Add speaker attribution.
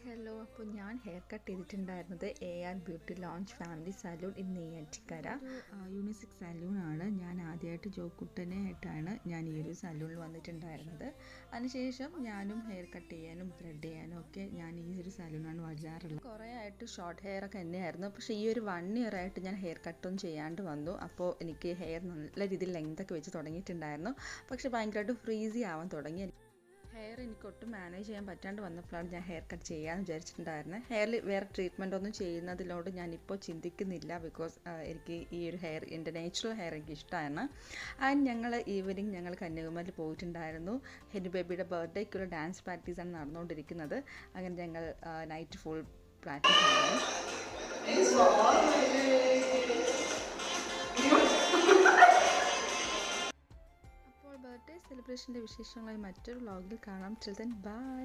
Speaker 1: Hello, അപ്പോൾ ഞാൻ hair cut ചെയ്തിട്ടുണ്ടായിരുന്നത് AR beauty lounge family salon in Neyyattinkara. Unisex സലൂണാണ്. ഞാൻ ആദ്യമായിട്ട് ജോക്കുട്ടനെ ആയിട്ടാണ് ഞാൻ ഈ ഒരു സലൂണിൽ വന്നിട്ടുണ്ടായിരുന്നത്. അതിനുശേഷം ഞാനും ഹെയർ കട്ട് ചെയ്യാനും ത്രെഡ് ചെയ്യാനും ഒക്കെ ഞാൻ ഈ ഒരു സലൂണാണ് വരാറുള്ളത്. കുറേ ആയിട്ട് ഷോർട്ട് ഹെയർ ഒക്കെ തന്നെയായിരുന്നു. പക്ഷേ ഈ ഒരു 1 ഇയർ ആയിട്ട് ഞാൻ ഹെയർ കട്ടൊന്നും ചെയ്യാണ്ട് വന്നു. അപ്പോൾ എനിക്ക് ഹെയർ നല്ല രീതിയിൽ ലെങ്തൊക്കെ വെച്ച് തുടങ്ങിയിട്ടുണ്ടായിരുന്നു. പക്ഷേ ഭയങ്കരമായിട്ട് ഫ്രീസി ആവാൻ തുടങ്ങി. ഹെയർ എനിക്ക് ഒട്ടും മാനേജ് ചെയ്യാൻ പറ്റാണ്ട് വന്നപ്പോഴാണ് ഞാൻ ഹെയർ കട്ട് ചെയ്യാമെന്ന് വിചാരിച്ചിട്ടുണ്ടായിരുന്നത്. ഹെയറിൽ വേറെ ട്രീറ്റ്മെൻ്റ് ഒന്നും ചെയ്യുന്നതിലോട് ഞാനിപ്പോൾ ചിന്തിക്കുന്നില്ല. ബിക്കോസ് എനിക്ക് ഈ ഒരു ഹെയർ എൻ്റെ നാച്ചുറൽ ഹെയർ എനിക്ക് ഇഷ്ടമാണ്. ആൻഡ് ഞങ്ങൾ ഈവനിങ് ഞങ്ങൾ കന്യാകുമാരിയിൽ പോയിട്ടുണ്ടായിരുന്നു. ഹെനി ബേബിയുടെ ബർത്ത്ഡേക്കുള്ള ഡാൻസ് പ്രാക്ടീസാണ് നടന്നുകൊണ്ടിരിക്കുന്നത്. അങ്ങനെ ഞങ്ങൾ നൈറ്റ് ഫുൾ പ്രാക്ടീസ് ആണ്. ബർത്ത്ഡേ സെലിബ്രേഷൻ്റെ വിശേഷങ്ങളായി മറ്റൊരു വ്ളോഗിൽ കാണാം. Till then bye.